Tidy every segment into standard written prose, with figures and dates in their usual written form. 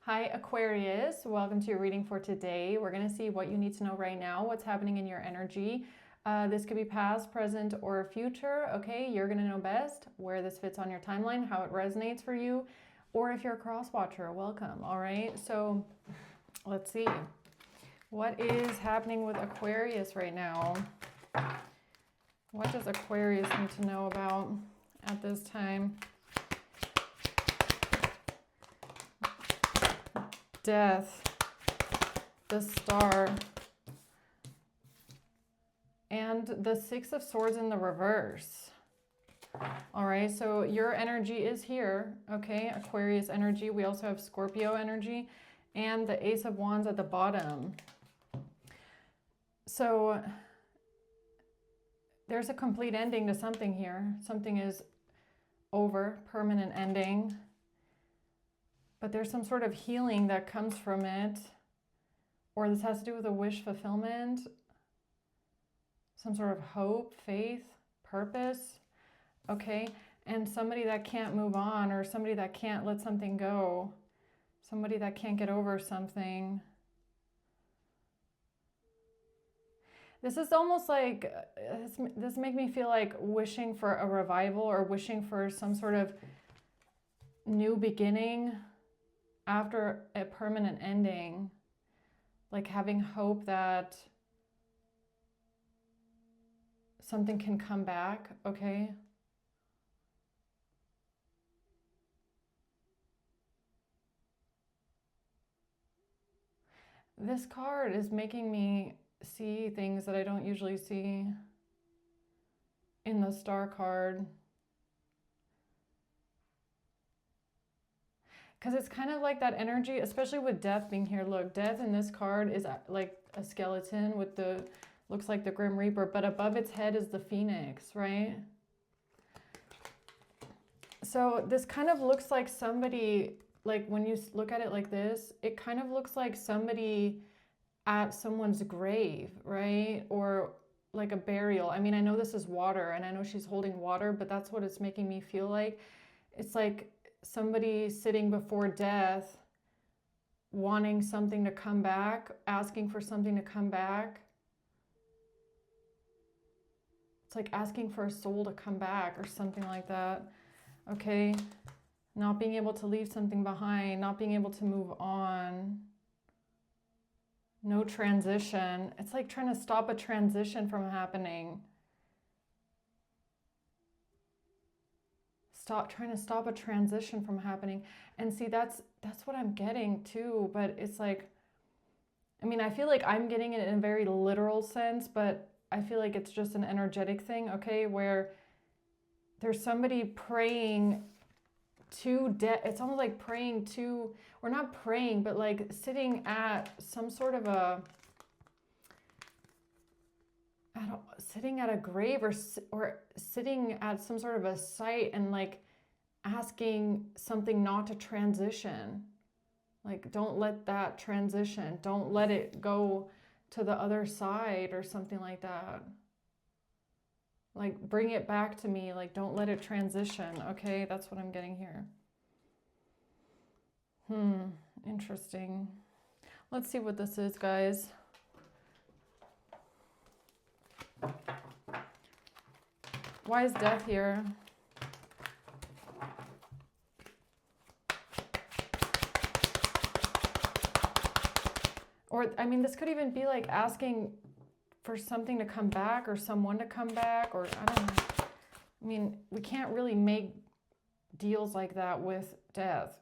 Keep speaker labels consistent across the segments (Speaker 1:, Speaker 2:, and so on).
Speaker 1: Hi Aquarius, welcome to your reading for today. We're going to see what you need to know right now, what's happening in your energy. This could be past, present, or future. Okay, you're going to know best where this fits on your timeline, how it resonates for you, or if you're a cross watcher, welcome. All right, so let's see. What is happening with Aquarius right now? What does Aquarius need to know about at this time? Death, the Star, and the Six of Swords in the reverse. All right, so your energy is here, okay? Aquarius energy. We also have Scorpio energy and the Ace of Wands at the bottom. So there's a complete ending to something here. Something is over, permanent ending. But there's some sort of healing that comes from it. Or this has to do with a wish fulfillment. Some sort of hope, faith, purpose. Okay, and somebody that can't move on, or somebody that can't let something go. Somebody that can't get over something. This is almost like, this makes me feel like wishing for a revival or wishing for some sort of new beginning after a permanent ending. Like having hope that something can come back, okay? This card is making me see things that I don't usually see in the Star card. Because it's kind of like that energy, especially with death being here. Look, death in this card is like a skeleton with the, looks like the Grim Reaper, but above its head is the Phoenix, right? So this kind of looks like somebody, like when you look at it like this, it kind of looks like somebody at someone's grave, right? Or like a burial. I mean, I know this is water and I know she's holding water, but that's what it's making me feel like. It's like somebody sitting before death, wanting something to come back, asking for something to come back. It's like asking for a soul to come back or something like that. Okay, not being able to leave something behind, not being able to move on. No transition. It's like trying to stop a transition from happening. Trying to stop a transition from happening. And see, that's what I'm getting too, but it's like, I mean, I feel like I'm getting it in a very literal sense, but I feel like it's just an energetic thing, okay, where there's somebody praying to death. It's almost like praying to, or not praying, but like sitting at some sort of a, sitting at a grave, or sitting at some sort of a site and like asking something not to transition. Like, don't let that transition. Don't let it go to the other side or something like that. Like, bring it back to me. Like, don't let it transition. Okay, that's what I'm getting here. Interesting. Let's see what this is, guys. Why is death here? Or, I mean, this could even be like asking for something to come back or someone to come back, or I don't know. I mean, we can't really make deals like that with death.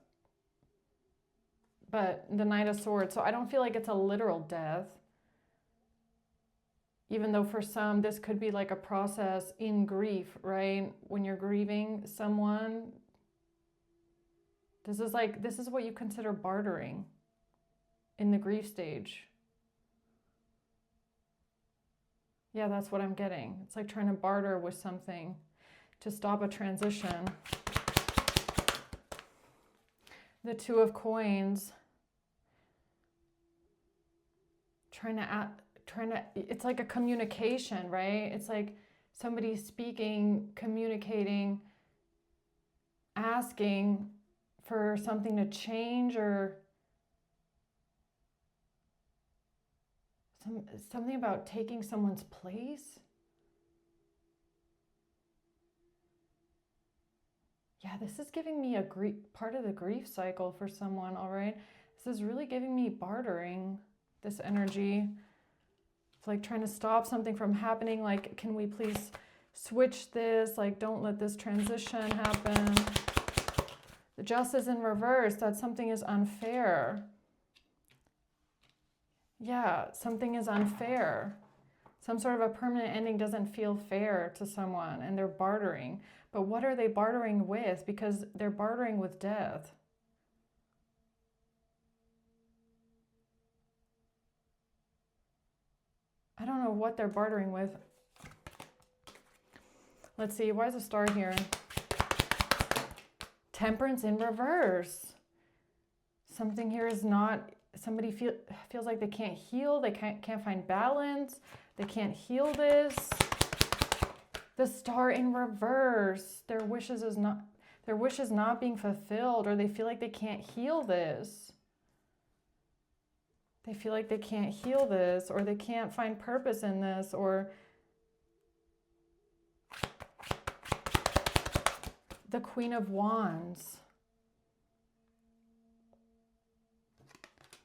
Speaker 1: But the Knight of Swords, so I don't feel like it's a literal death. Even though for some, this could be like a process in grief, right? When you're grieving someone, this is what you consider bartering in the grief stage. Yeah, that's what I'm getting. It's like trying to barter with something to stop a transition. The Two of Coins. It's like a communication, right? It's like somebody speaking, communicating, asking for something to change, or something about taking someone's place. Yeah, this is giving me a part of the grief cycle for someone, all right? This is really giving me bartering, this energy. It's like trying to stop something from happening. Like, can we please switch this? Like, don't let this transition happen. The justice in reverse, that something is unfair. Yeah, something is unfair. Some sort of a permanent ending doesn't feel fair to someone, and they're bartering. But what are they bartering with? Because they're bartering with death. I don't know what they're bartering with. Let's see, why is a star here? Temperance in reverse. Something here is not, somebody feels like they can't heal, they can't find balance, they can't heal this. The star in reverse, their wish is not being fulfilled, or they feel like they can't heal this. They feel like they can't heal this, or they can't find purpose in this, or the Queen of Wands.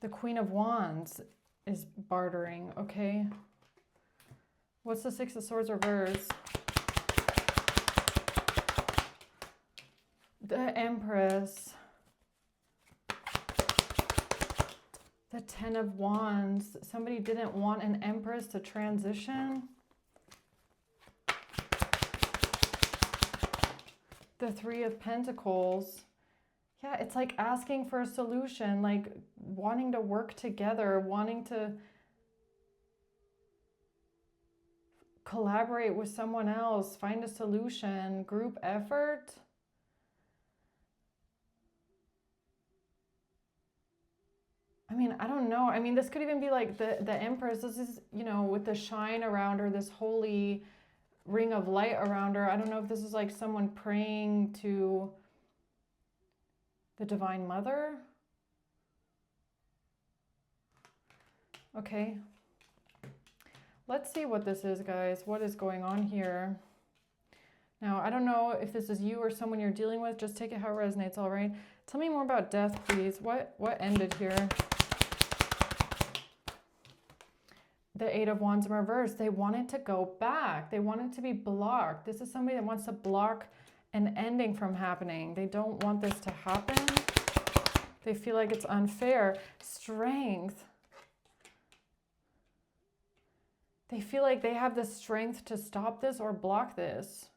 Speaker 1: The Queen of Wands is bartering, okay? What's the Six of Swords reverse? The Empress. The Ten of Wands. Somebody didn't want an Empress to transition. The Three of Pentacles. Yeah, it's like asking for a solution, like wanting to work together, wanting to collaborate with someone else, find a solution, group effort. I mean, I don't know. I mean, this could even be like the Empress. This is, you know, with the shine around her, this holy ring of light around her. I don't know if this is like someone praying to the Divine Mother. Okay. Let's see what this is, guys. What is going on here? Now, I don't know if this is you or someone you're dealing with. Just take it how it resonates, all right? Tell me more about death, please. What ended here? The Eight of Wands in reverse. They wanted to go back. They wanted to be blocked. This is somebody that wants to block an ending from happening. They don't want this to happen. They feel like it's unfair. Strength. They feel like they have the strength to stop this or block this.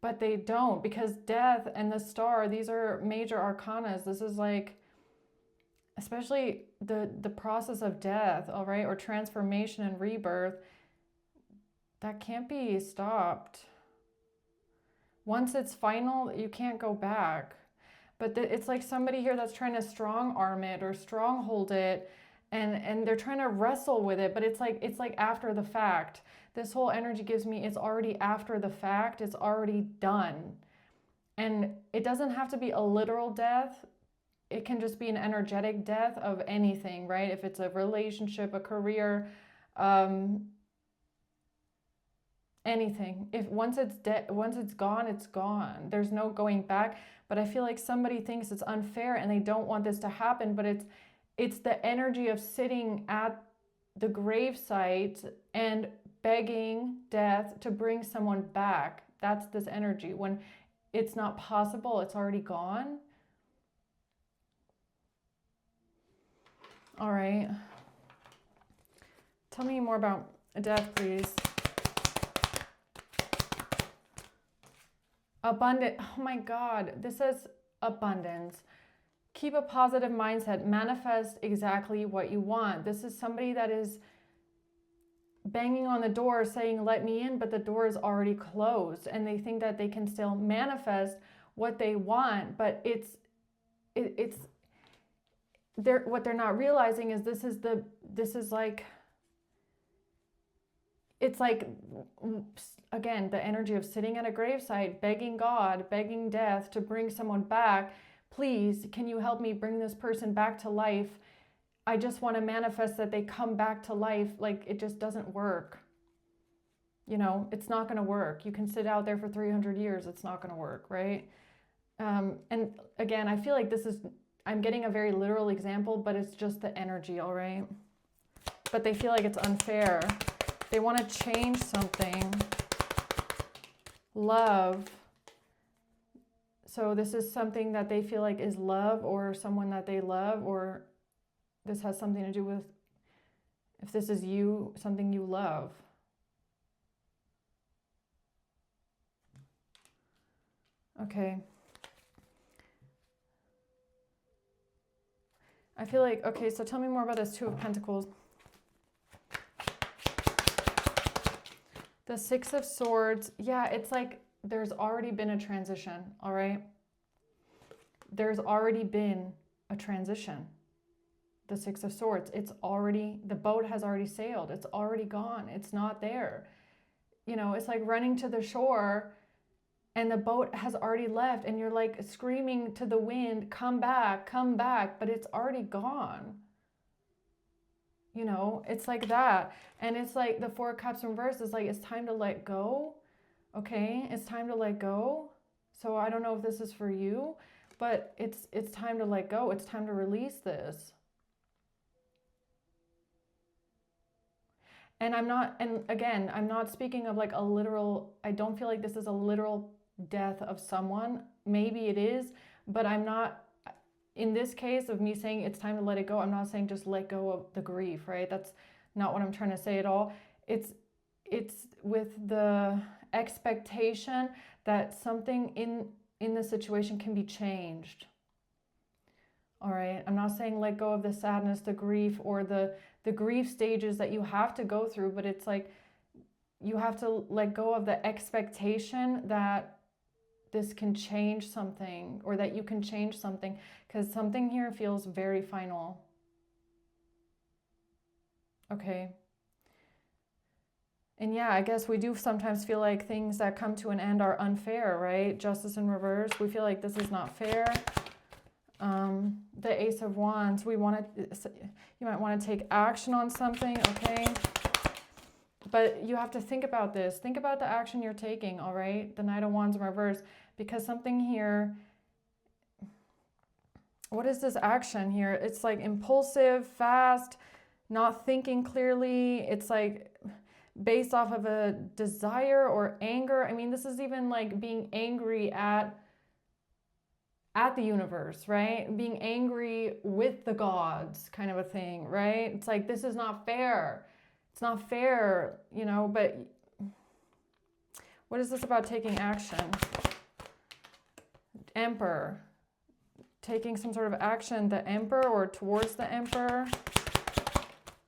Speaker 1: But they don't, because death and the star, these are major arcanas. This is like, especially the process of death, all right, or transformation and rebirth, that can't be stopped. Once it's final, you can't go back. But it's like somebody here that's trying to strong arm it or stronghold it, and they're trying to wrestle with it, but it's like after the fact. This whole energy gives me it's already after the fact, it's already done. And it doesn't have to be a literal death. It can just be an energetic death of anything, right? If it's a relationship, a career, anything. If once it's gone, it's gone. There's no going back. But I feel like somebody thinks it's unfair and they don't want this to happen, but it's the energy of sitting at the gravesite and begging death to bring someone back. That's this energy. When it's not possible, it's already gone. All right. Tell me more about death, please. Abundant. Oh my God. This says abundance. Keep a positive mindset. Manifest exactly what you want. This is somebody that is banging on the door saying, let me in, but the door is already closed. And they think that they can still manifest what they want, but what they're not realizing is this is it's like, again, the energy of sitting at a gravesite, begging God, begging death to bring someone back. Please, can you help me bring this person back to life? I just want to manifest that they come back to life. Like, it just doesn't work. You know, it's not going to work. You can sit out there for 300 years. It's not going to work, right? And again, I feel like this is, I'm getting a very literal example, but it's just the energy, all right? But they feel like it's unfair. They want to change something. Love. So this is something that they feel like is love, or someone that they love, or this has something to do with, if this is you, something you love. Okay. I feel like, okay, so tell me more about this Two of Pentacles. The Six of Swords. Yeah, it's like there's already been a transition, all right? There's already been a transition. The Six of Swords. It's already, the boat has already sailed. It's already gone. It's not there. You know, it's like running to the shore and the boat has already left, and you're like screaming to the wind, come back, but it's already gone. You know, it's like that. And it's like the Four of Cups reverse is like, it's time to let go. Okay, it's time to let go. So I don't know if this is for you, but it's time to let go. It's time to release this. And I'm not, and again, I'm not speaking of like a literal, I don't feel like this is a literal death of someone. Maybe it is, but I'm not, in this case of me saying it's time to let it go, I'm not saying just let go of the grief, right? That's not what I'm trying to say at all. It's with the expectation that something in the situation can be changed. All right, I'm not saying let go of the sadness, the grief, or the grief stages that you have to go through, but it's like you have to let go of the expectation that this can change something, or that you can change something, because something here feels very final. Okay. And yeah, I guess we do sometimes feel like things that come to an end are unfair, right? Justice in reverse. We feel like this is not fair. The Ace of Wands. You might want to take action on something, okay? But you have to think about this. Think about the action you're taking, all right? The Knight of Wands in reverse. Because something here, what is this action here? It's like impulsive, fast, not thinking clearly. It's like based off of a desire or anger. I mean, this is even like being angry at the universe, right? Being angry with the gods, kind of a thing, right? It's like, this is not fair. It's not fair, you know, but what is this about taking action? Emperor. Taking some sort of action, the Emperor, or towards the Emperor.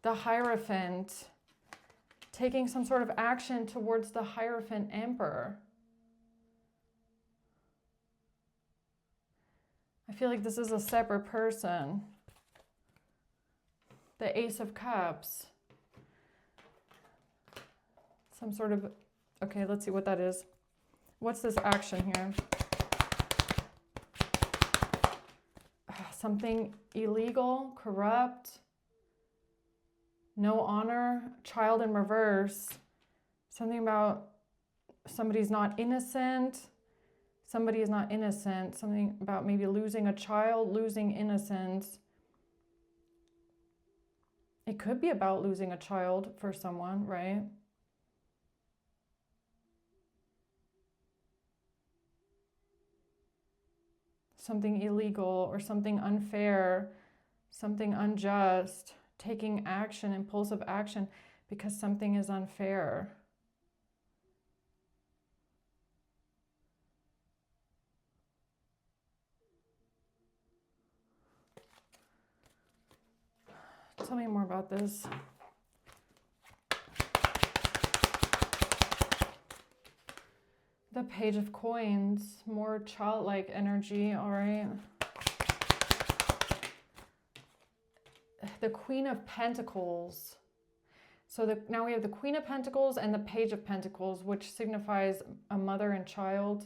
Speaker 1: The Hierophant. Taking some sort of action towards the Hierophant Emperor. I feel like this is a separate person. The Ace of Cups. Some sort of, okay, let's see what that is. What's this action here? Something illegal, corrupt, no honor, child in reverse. Something about somebody's not innocent. Somebody is not innocent. Something about maybe losing a child, losing innocence. It could be about losing a child for someone, right? Something illegal or something unfair, something unjust, taking action, impulsive action, because something is unfair. Tell me more about this. The Page of Coins, more childlike energy, all right. The Queen of Pentacles. So now we have the Queen of Pentacles and the Page of Pentacles, which signifies a mother and child.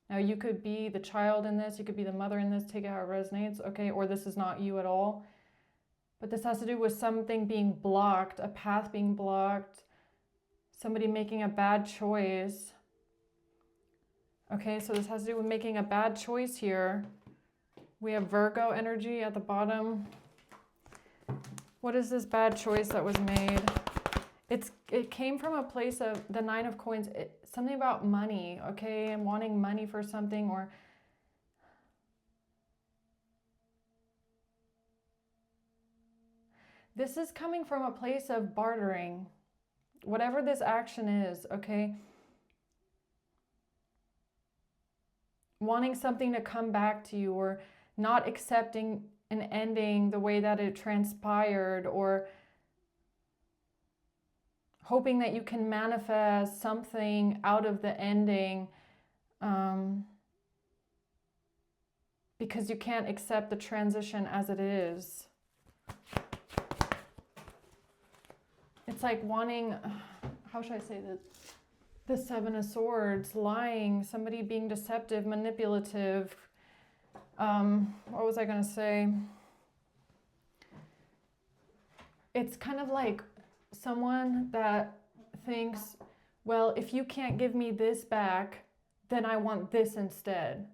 Speaker 1: Now you could be the child in this, you could be the mother in this, take it how it resonates, okay? Or this is not you at all. But this has to do with something being blocked, a path being blocked, somebody making a bad choice. Okay, so this has to do with making a bad choice here. We have Virgo energy at the bottom. What is this bad choice that was made? It came from a place of the Nine of Coins, something about money, okay, and wanting money for something, or this is coming from a place of bartering, whatever this action is, okay, wanting something to come back to you, or not accepting an ending the way that it transpired, or hoping that you can manifest something out of the ending, because you can't accept the transition as it is. It's like wanting, how should I say this? The Seven of Swords, lying, somebody being deceptive, manipulative. What was I going to say? It's kind of like someone that thinks, well, if you can't give me this back, then I want this instead.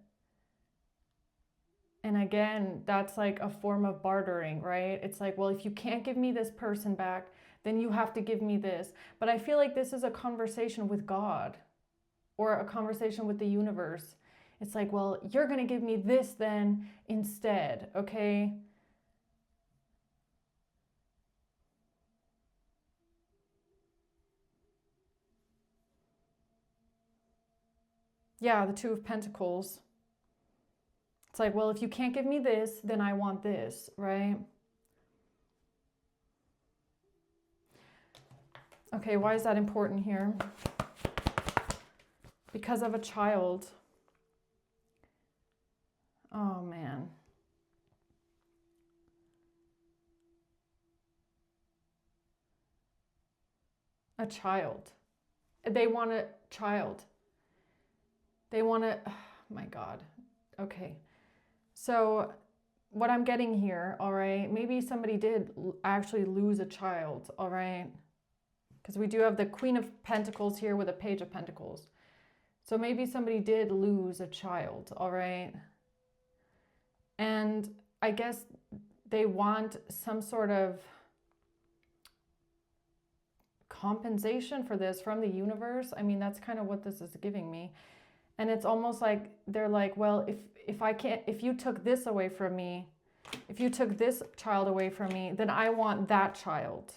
Speaker 1: And again, that's like a form of bartering, right? It's like, well, if you can't give me this person back, then you have to give me this. But I feel like this is a conversation with God, or a conversation with the universe. It's like, well, you're going to give me this then instead, okay? Yeah, the Two of Pentacles. It's like, well, if you can't give me this, then I want this, right? Okay, why is that important here? Because of a child. Oh, man. A child. They want a child. They want to, oh my God. Okay. So what I'm getting here, all right, maybe somebody did actually lose a child, all right? Because we do have the Queen of Pentacles here with a Page of Pentacles. So maybe somebody did lose a child, all right? And I guess they want some sort of compensation for this from the universe. I mean, that's kind of what this is giving me. And it's almost like they're like, well, if you took this away from me, if you took this child away from me, then I want that child.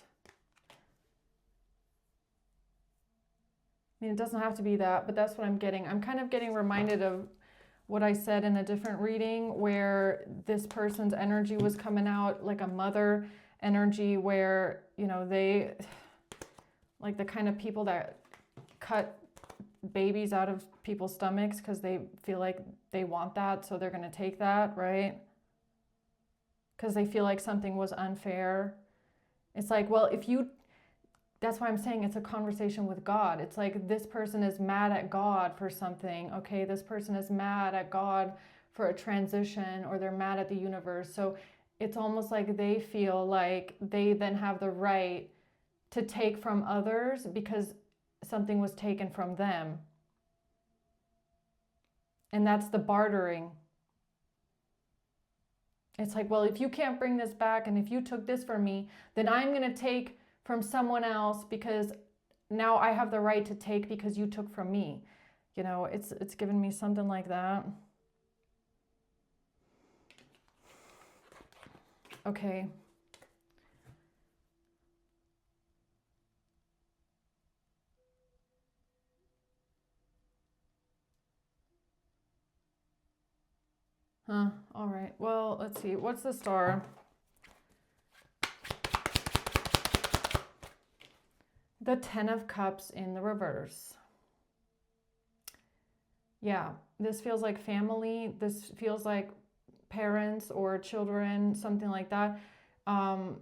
Speaker 1: I mean, it doesn't have to be that, but that's what I'm getting. I'm kind of getting reminded of what I said in a different reading, where this person's energy was coming out like a mother energy, where, you know, they, like the kind of people that cut babies out of people's stomachs because they feel like they want that, so they're going to take that, right? Because they feel like something was unfair. It's like, well, that's why I'm saying it's a conversation with God. It's like this person is mad at God for something, okay? This person is mad at God for a transition, or they're mad at the universe. So it's almost like they feel like they then have the right to take from others because something was taken from them. And that's the bartering. It's like, well, if you can't bring this back, and if you took this from me, then I'm going to take from someone else because now I have the right to take because you took from me. You know, it's given me something like that. Okay. All right. Well, let's see. What's the star? The Ten of Cups in the reverse. Yeah, this feels like family. This feels like parents or children, something like that.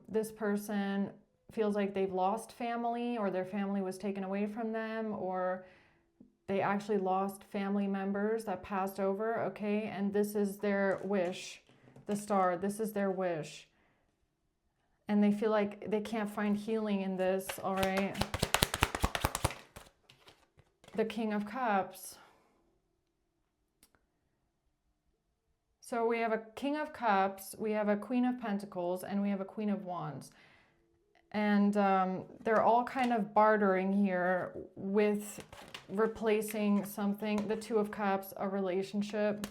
Speaker 1: This person feels like they've lost family, or their family was taken away from them, or they actually lost family members that passed over, okay? And this is their wish. The star, this is their wish. And they feel like they can't find healing in this, all right? The King of Cups. So we have a King of Cups, we have a Queen of Pentacles, and we have a Queen of Wands. And they're all kind of bartering here with replacing something. The Two of Cups, a relationship.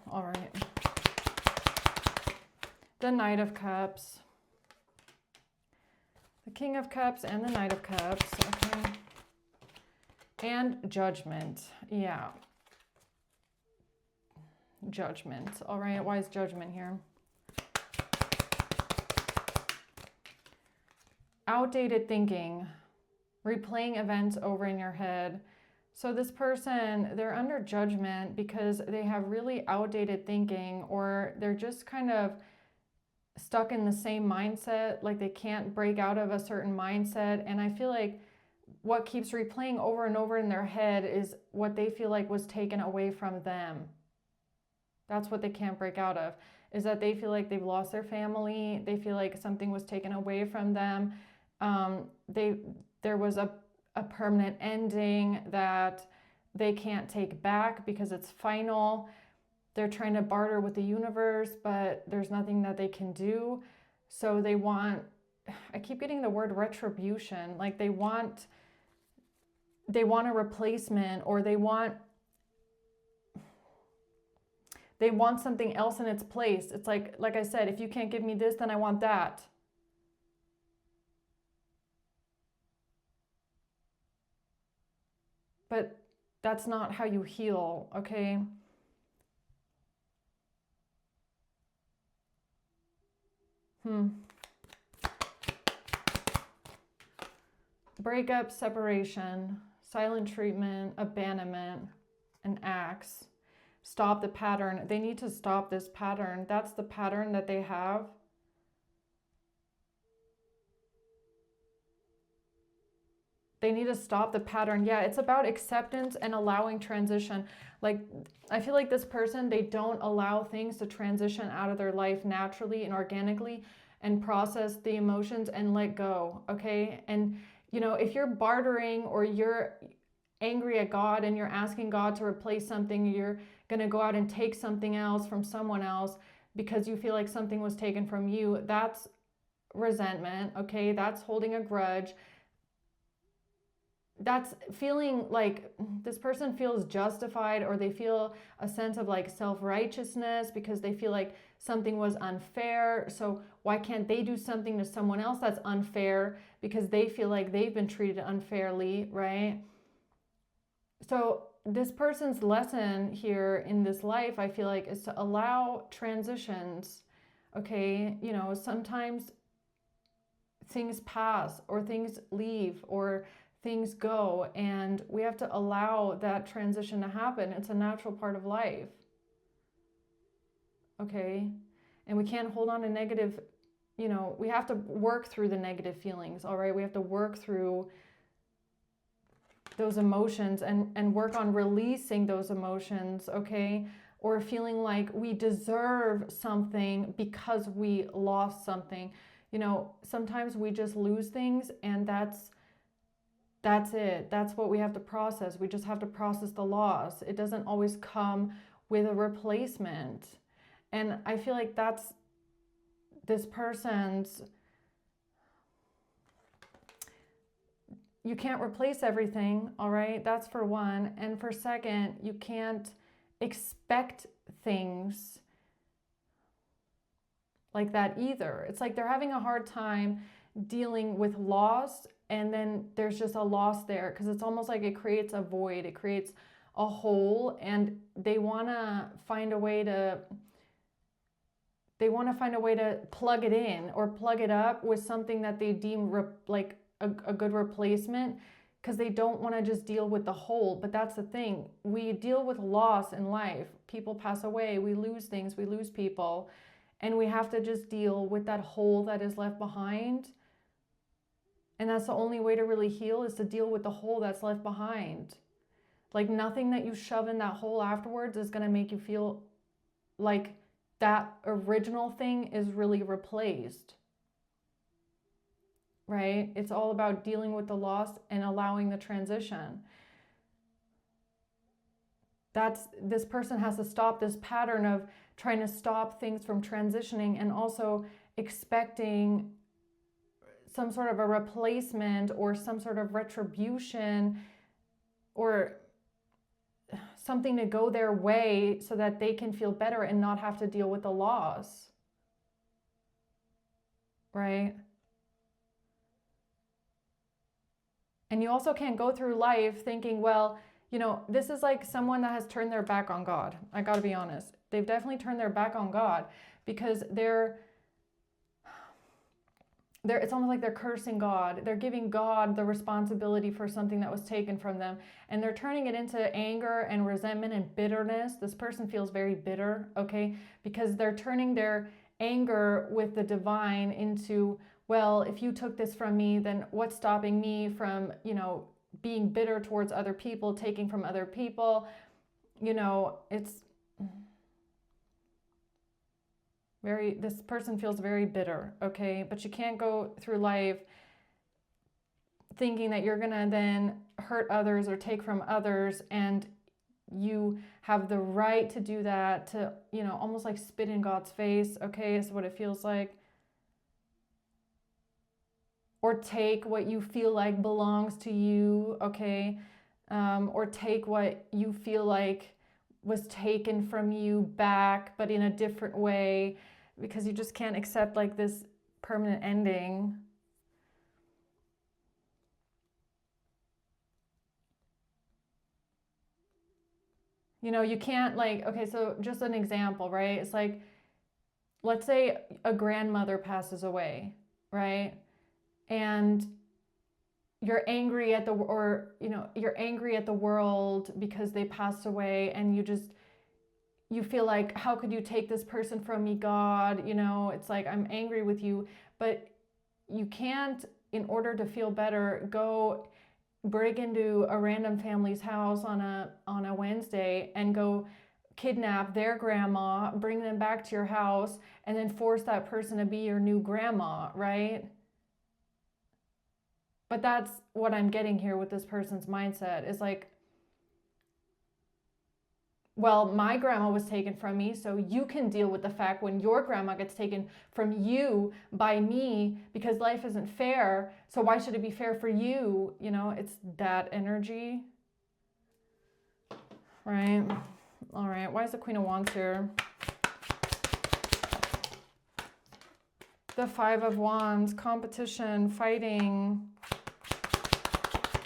Speaker 1: All right. The Knight of Cups. The King of Cups and the Knight of Cups. Okay. And Judgment. Yeah. Judgment. All right. Why is Judgment here? Outdated thinking. Replaying events over in your head. So this person, they're under judgment because they have really outdated thinking, or they're just kind of stuck in the same mindset, like they can't break out of a certain mindset. And I feel like what keeps replaying over and over in their head is what they feel like was taken away from them. That's what they can't break out of, is that they feel like they've lost their family. They feel like something was taken away from them. There was a permanent ending that they can't take back because it's final. They're trying to barter with the universe, but there's nothing that they can do. So they want, I keep getting the word retribution, like they want a replacement, or they want something else in its place. It's like I said, if you can't give me this, then I want that. But that's not how you heal, okay? Breakup, separation, silent treatment, abandonment, an axe. Stop the pattern. They need to stop this pattern. That's the pattern that they have. They need to stop the pattern. Yeah, it's about acceptance and allowing transition. Like, I feel like this person, they don't allow things to transition out of their life naturally and organically and process the emotions and let go, okay? And, you know, if you're bartering or you're angry at God and you're asking God to replace something, you're going to go out and take something else from someone else because you feel like something was taken from you, that's resentment, okay? That's holding a grudge. That's feeling like this person feels justified, or they feel a sense of like self-righteousness because they feel like something was unfair. So why can't they do something to someone else that's unfair because they feel like they've been treated unfairly, right? So this person's lesson here in this life, I feel like, is to allow transitions, okay? You know, sometimes things pass or things leave or things go, and we have to allow that transition to happen. It's a natural part of life, okay? And we can't hold on to negative, you know, we have to work through the negative feelings, all right? We have to work through those emotions and work on releasing those emotions, okay? Or feeling like we deserve something because we lost something. You know, sometimes we just lose things, and that's it. That's what we have to process. We just have to process the loss. It doesn't always come with a replacement. And I feel like that's this person's, you can't replace everything, all right? That's for one. And for second, you can't expect things like that either. It's like they're having a hard time dealing with loss, and then there's just a loss there because it's almost like it creates a void, it creates a hole, and they want to find a way to plug it in or plug it up with something that they deem like a good replacement, because they don't want to just deal with the whole. But that's the thing. We deal with loss in life. People pass away. We lose things. We lose people. And we have to just deal with that hole that is left behind. And that's the only way to really heal, is to deal with the hole that's left behind. Like, nothing that you shove in that hole afterwards is going to make you feel like that original thing is really replaced. Right? It's all about dealing with the loss and allowing the transition. This person has to stop this pattern of trying to stop things from transitioning, and also expecting some sort of a replacement or some sort of retribution or something to go their way so that they can feel better and not have to deal with the loss. Right? And you also can't go through life thinking, well, you know, this is like someone that has turned their back on God. I got to be honest. They've definitely turned their back on God, because it's almost like they're cursing God. They're giving God the responsibility for something that was taken from them. And they're turning it into anger and resentment and bitterness. This person feels very bitter, okay? Because they're turning their anger with the divine into, well, if you took this from me, then what's stopping me from, you know, being bitter towards other people, taking from other people? You know, this person feels very bitter, okay? But you can't go through life thinking that you're gonna then hurt others or take from others, and you have the right to do that, to, you know, almost like spit in God's face, okay, is what it feels like. Or take what you feel like belongs to you, okay? Or take what you feel like was taken from you back, but in a different way, because you just can't accept like this permanent ending. You know, you can't, like, okay, so just an example, right? It's like, let's say a grandmother passes away, right? And you're angry at you're angry at the world because they passed away, and you feel like, how could you take this person from me, God? You know, it's like, I'm angry with you. But you can't, in order to feel better, go break into a random family's house on a Wednesday and go kidnap their grandma, bring them back to your house, and then force that person to be your new grandma, right? But that's what I'm getting here with this person's mindset, is like, well, my grandma was taken from me, so you can deal with the fact when your grandma gets taken from you by me, because life isn't fair, so why should it be fair for you? You know, it's that energy. Right? All right, why is the Queen of Wands here? The Five of Wands, competition, fighting,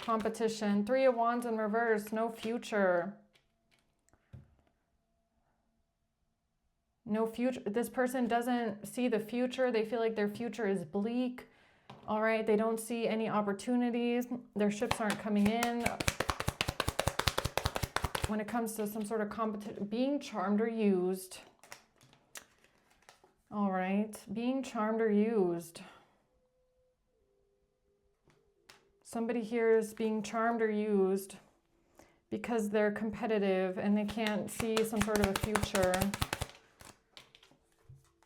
Speaker 1: competition. Three of Wands in reverse, no future. No future. This person doesn't see the future. They feel like their future is bleak. All right. They don't see any opportunities. Their ships aren't coming in. When it comes to some sort of competition, being charmed or used. All right. Being charmed or used. Somebody here is being charmed or used because they're competitive and they can't see some sort of a future.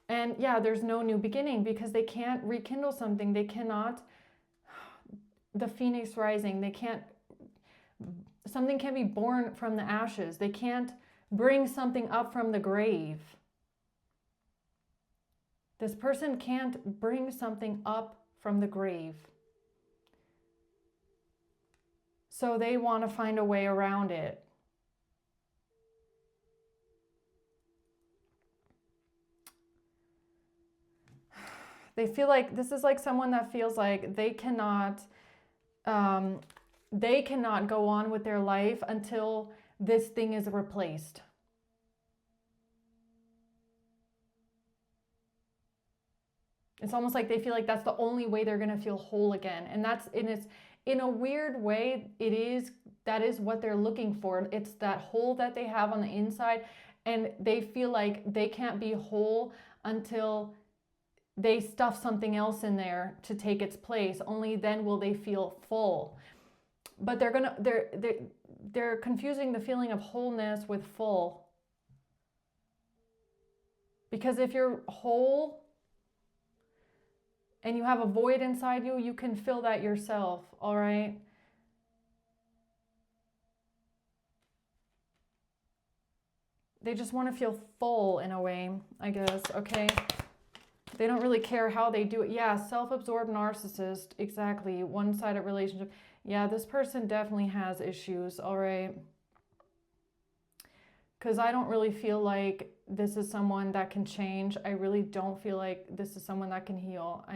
Speaker 1: And yeah, there's no new beginning because they can't rekindle something. They cannot, the phoenix rising, they can't, something can be born from the ashes. They can't bring something up from the grave. This person can't bring something up from the grave. So they want to find a way around it. They feel like this is like someone that feels like they cannot go on with their life until this thing is replaced. It's almost like they feel like that's the only way they're going to feel whole again. And in a weird way, that is what they're looking for. It's that hole that they have on the inside, and they feel like they can't be whole until they stuff something else in there to take its place. Only then will they feel full. But they're confusing the feeling of wholeness with full. Because if you're whole and you have a void inside you, you can fill that yourself, all right? They just want to feel full in a way, I guess, okay? They don't really care how they do it. Yeah, self-absorbed narcissist, exactly. One-sided relationship. Yeah, this person definitely has issues, all right? Because I don't really feel like this is someone that can change. I really don't feel like this is someone that can heal.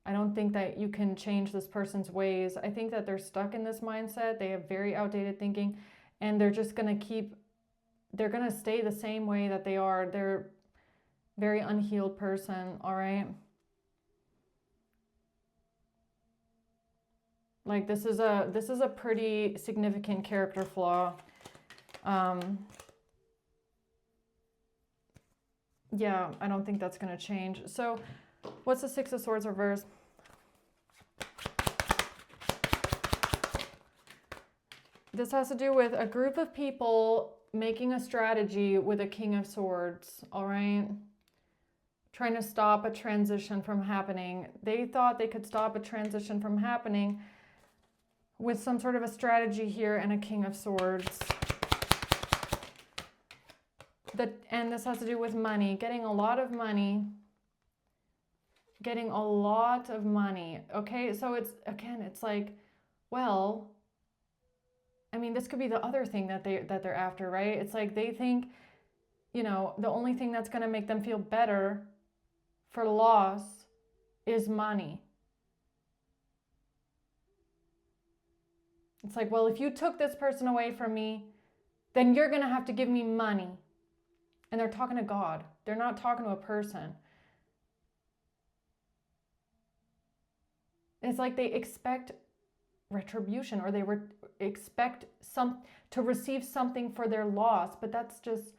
Speaker 1: I don't think that you can change this person's ways. I think that they're stuck in this mindset. They have very outdated thinking, and they're just going to they're going to stay the same way that they are. They're very unhealed person, all right? Like this is a pretty significant character flaw. Yeah, I don't think that's going to change. So what's the Six of Swords reverse? This has to do with a group of people making a strategy with a King of Swords, all right? Trying to stop a transition from happening. They thought they could stop a transition from happening with some sort of a strategy here and a King of Swords. And this has to do with money, getting a lot of money. Getting a lot of money, okay? So it's like, well, I mean, this could be the other thing that they're after, right? It's like they think, you know, the only thing that's going to make them feel better for loss is money. It's like, well, if you took this person away from me, then you're going to have to give me money. And they're talking to God. They're not talking to a person. It's like they expect retribution, or they expect to receive something for their loss, but that's just,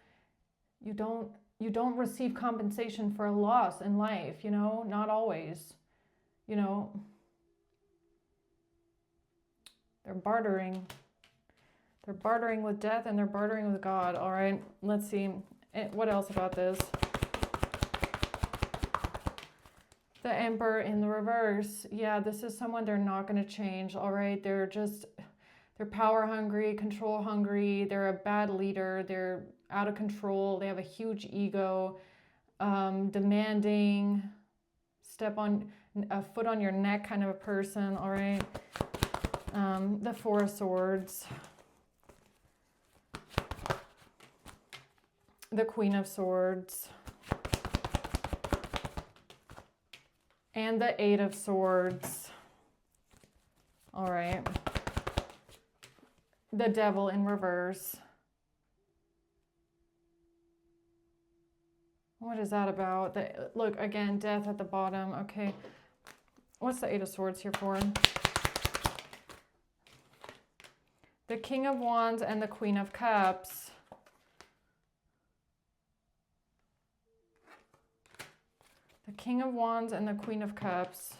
Speaker 1: you don't receive compensation for a loss in life, you know, not always, you know. They're bartering with death, and they're bartering with God. All right, let's see what else about this. The Emperor in the reverse. Yeah, this is someone they're not going to change, all right? They're power hungry, control hungry. They're a bad leader. They're out of control. They have a huge ego, demanding, step on a foot on your neck kind of a person, all right? The Four of Swords. The Queen of Swords. And the Eight of Swords. All right. The Devil in reverse. What is that about? Look, again, death at the bottom. Okay. What's the Eight of Swords here for? The King of Wands and the Queen of Cups. The King of Wands and the Queen of Cups.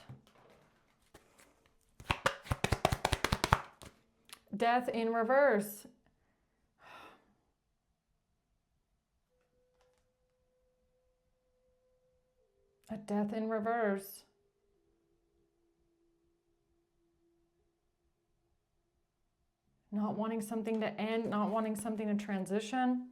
Speaker 1: Death in reverse. A death in reverse. Not wanting something to end, not wanting something to transition.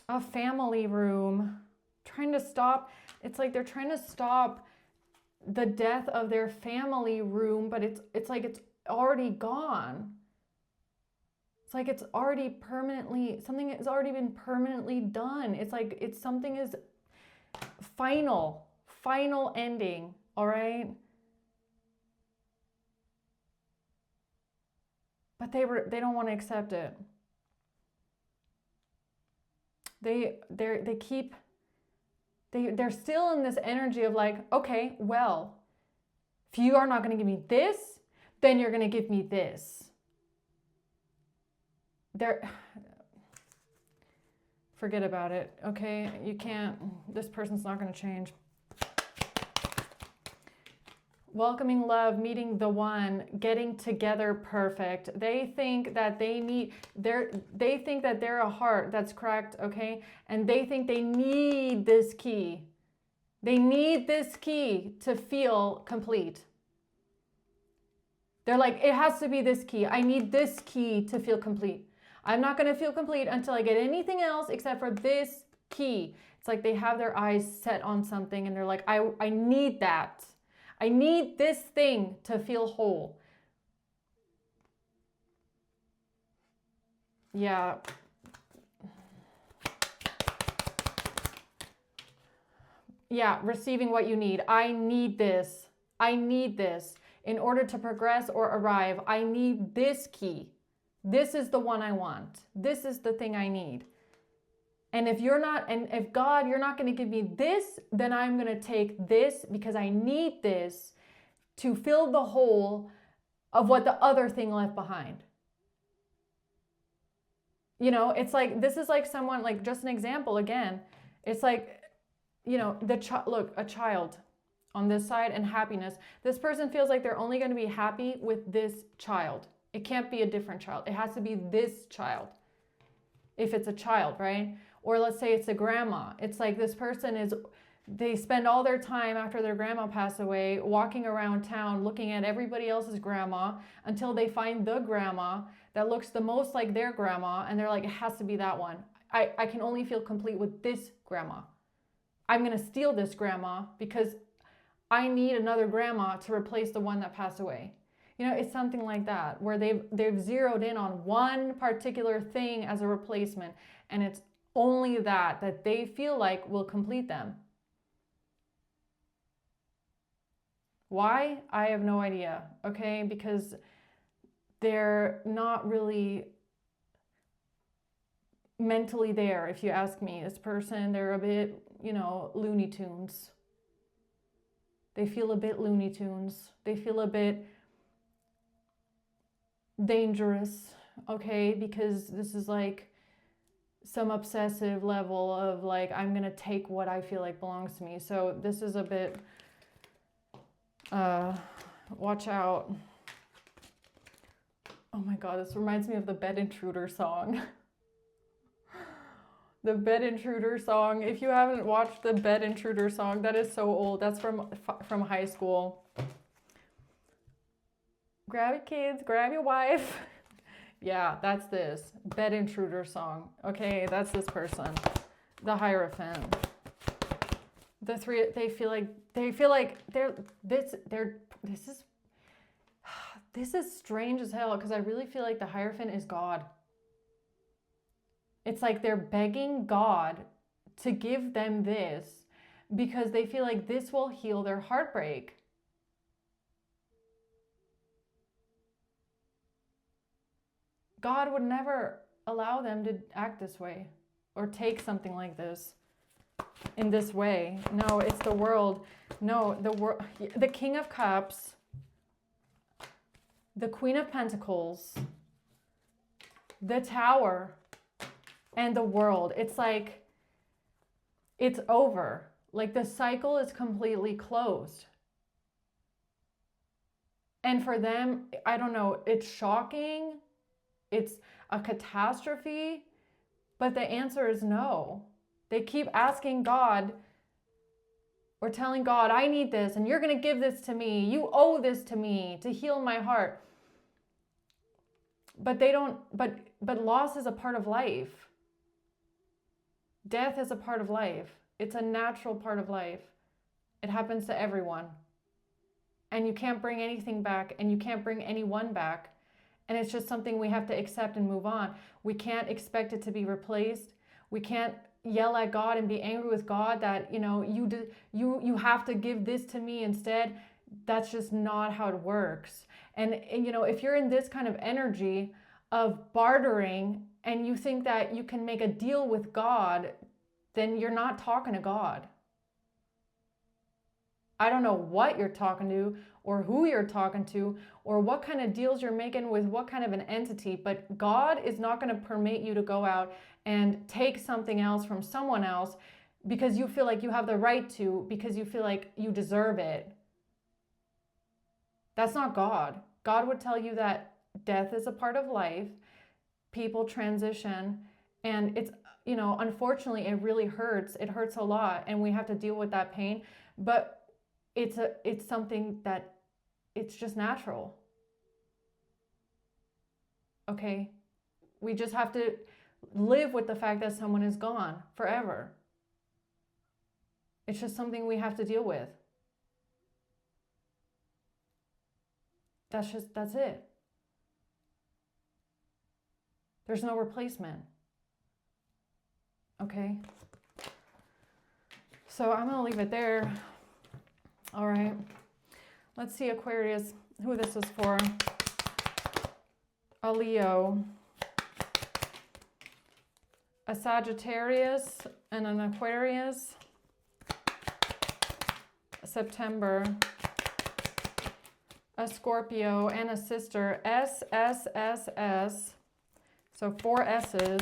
Speaker 1: A family room. Trying to stop. It's like they're trying to stop the death of their family room, but it's like it's already gone. It's like it's already permanently, something has already been permanently done. It's like something is final ending, all right? But they don't want to accept it. They're still in this energy of like, okay, well, If you are not going to give me this, then you're going to give me this. Forget about it, okay? You can't, this person's not going to change. Welcoming love, meeting the one, getting together perfect. They think that they think that they're a heart that's cracked, okay? And they think they need this key. They need this key to feel complete. They're like, it has to be this key. I need this key to feel complete. I'm not going to feel complete until I get anything else except for this key. It's like they have their eyes set on something and they're like, I need that. I need this thing to feel whole. Yeah. Yeah, receiving what you need. I need this. I need this. In order to progress or arrive, I need this key. This is the one I want. This is the thing I need. And if you're not, and if God, you're not going to give me this, then I'm going to take this because I need this to fill the hole of what the other thing left behind. You know, it's like, this is like someone, like just an example again. It's like, you know, look, a child on this side and happiness. This person feels like they're only going to be happy with this child. It can't be a different child. It has to be this child. If it's a child, right? Or let's say it's a grandma. It's like this person they spend all their time after their grandma passed away walking around town looking at everybody else's grandma until they find the grandma that looks the most like their grandma, and they're like, it has to be that one. I can only feel complete with this grandma. I'm going to steal this grandma because I need another grandma to replace the one that passed away. You know, it's something like that, where they've zeroed in on one particular thing as a replacement, and it's only that they feel like will complete them. Why? I have no idea, okay? Because they're not really mentally there, if you ask me. This person, they're a bit, you know, Looney Tunes. They feel a bit Looney Tunes. They feel a bit dangerous, okay? Because this is like some obsessive level of like, I'm gonna take what I feel like belongs to me. So this is a bit, watch out. Oh my God, this reminds me of the Bed Intruder song. The Bed Intruder song. If you haven't watched the Bed Intruder song, that is so old. That's from high school. Grab your kids, grab your wife. Yeah, that's this Bed Intruder song. Okay, that's this person, the Hierophant. The three, they feel like this is strange as hell, because I really feel like the Hierophant is God. It's like they're begging God to give them this because they feel like this will heal their heartbreak. God would never allow them to act this way or take something like this in this way. No, it's the world. No, the King of Cups, the Queen of Pentacles, the Tower, and the World. It's like, it's over. Like the cycle is completely closed. And for them, I don't know, it's shocking. It's a catastrophe, but the answer is no. They keep asking God or telling God, I need this, and you're going to give this to me. You owe this to me to heal my heart. But they don't, but loss is a part of life. Death is a part of life. It's a natural part of life. It happens to everyone. And you can't bring anything back, and you can't bring anyone back. And it's just something we have to accept and move on. We can't expect it to be replaced. We can't yell at God and be angry with God that, you know, you have to give this to me instead. That's just not how it works. And you know, if you're in this kind of energy of bartering and you think that you can make a deal with God, then you're not talking to God. I don't know what you're talking to or who you're talking to or what kind of deals you're making with what kind of an entity, but God is not going to permit you to go out and take something else from someone else because you feel like you have the right to, because you feel like you deserve it. That's not God. God would tell you that death is a part of life, people transition, and it's, you know, unfortunately it really hurts. It hurts a lot and we have to deal with that pain, but it's something that it's just natural. Okay? We just have to live with the fact that someone is gone forever. It's just something we have to deal with. That's it. There's no replacement. Okay? So I'm going to leave it there. All right. Let's see, Aquarius, who this is for. A Leo, a Sagittarius, and an Aquarius. September. A Scorpio and a sister, SSSS. So 4 S's.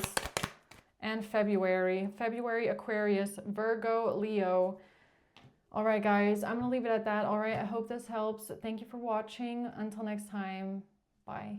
Speaker 1: And February. February, Aquarius, Virgo, Leo. All right, guys, I'm going to leave it at that. All right, I hope this helps. Thank you for watching. Until next time, bye.